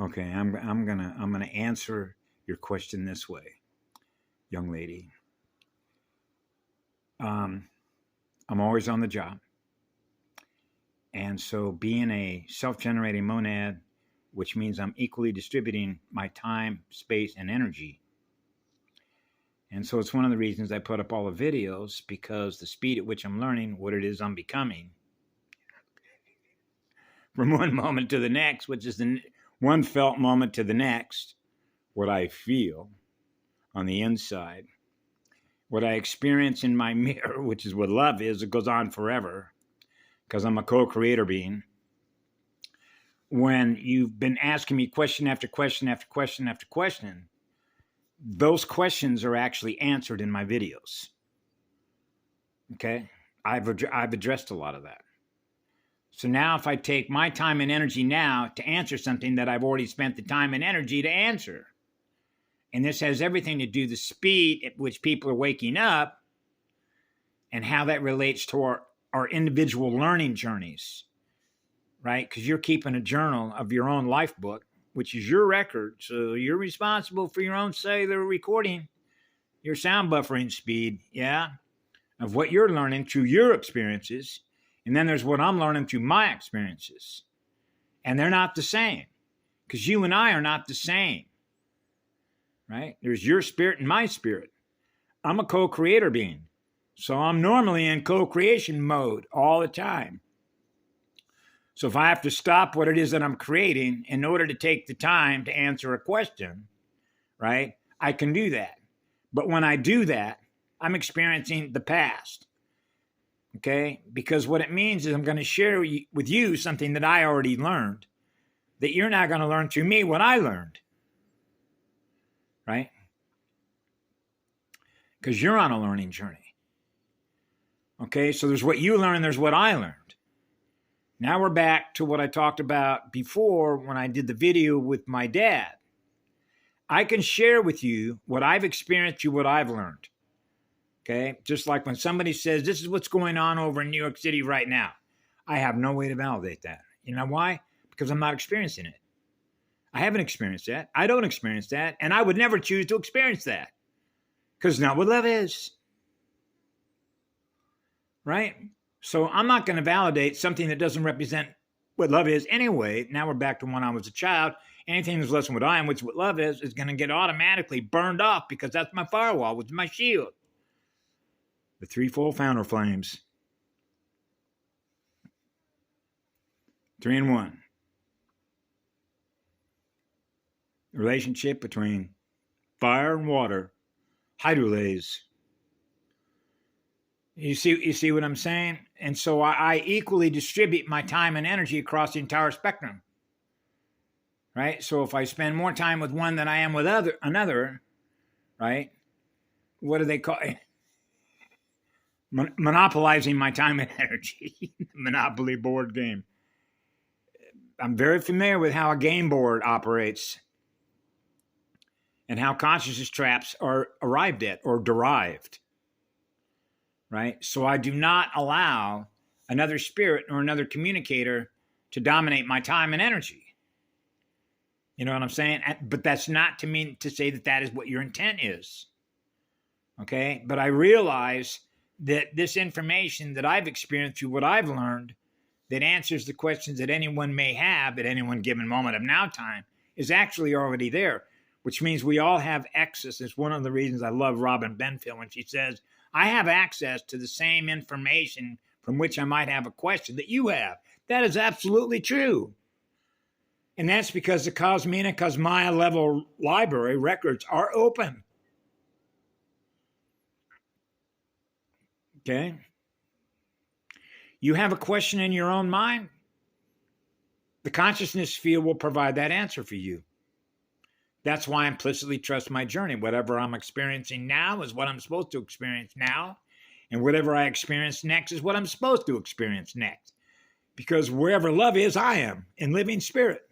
Okay, I'm gonna answer your question this way, young lady. Um, I'm always on the job, and so being a self-generating monad, which means I'm equally distributing my time, space, and energy. And so it's one of the reasons I put up all the videos, because the speed at which I'm learning what it is I'm becoming from one moment to the next, which is the one felt moment to the next, what I feel on the inside, what I experience in my mirror, which is what love is. It goes on forever because I'm a co-creator being. When you've been asking me question after question after question after question, those questions are actually answered in my videos. Okay? I've addressed a lot of that. So now if I take my time and energy now to answer something that I've already spent the time and energy to answer, and this has everything to do with the speed at which people are waking up and how that relates to our individual learning journeys, right? Because you're keeping a journal of your own life book, which is your record. So you're responsible for your own cellular recording, your sound buffering speed, yeah, of what you're learning through your experiences. And then there's what I'm learning through my experiences. And they're not the same, because you and I are not the same, right? There's your spirit and my spirit. I'm a co-creator being. So I'm normally in co-creation mode all the time. So if I have to stop what it is that I'm creating in order to take the time to answer a question, right, I can do that. But when I do that, I'm experiencing the past, okay? Because what it means is I'm going to share with you something that I already learned, that you're not going to learn through me what I learned, right? Because you're on a learning journey. Okay, so there's what you learned, there's what I learned. Now we're back to what I talked about before when I did the video with my dad. I can share with you what I've experienced, you what I've learned. Okay, just like when somebody says, this is what's going on over in New York City right now. I have no way to validate that. You know why? Because I'm not experiencing it. I haven't experienced that. I don't experience that. And I would never choose to experience that. Because not what love is. Right? So I'm not going to validate something that doesn't represent what love is anyway. Now we're back to when I was a child. Anything that's less than what I am, which is what love is going to get automatically burned off, because that's my firewall, which is my shield. The threefold founder flames. 3 in 1. The relationship between fire and water, hydrolase. You see what I'm saying? And so I equally distribute my time and energy across the entire spectrum. Right? So if I spend more time with one than I am with another, right? What do they call it? Monopolizing my time and energy. Monopoly board game. I'm very familiar with how a game board operates and how consciousness traps are arrived at or derived. Right? So I do not allow another spirit or another communicator to dominate my time and energy. You know what I'm saying? But that's not to mean to say that that is what your intent is. Okay? But I realize that this information that I've experienced through what I've learned that answers the questions that anyone may have at any one given moment of now time is actually already there, which means we all have access. It's one of the reasons I love Robin Benfield when she says, I have access to the same information from which I might have a question that you have. That is absolutely true. And that's because the Cosmina Cosmaya level library records are open. Okay? You have a question in your own mind, the consciousness field will provide that answer for you. That's why I implicitly trust my journey. Whatever I'm experiencing now is what I'm supposed to experience now. And whatever I experience next is what I'm supposed to experience next. Because wherever love is, I am in living spirit.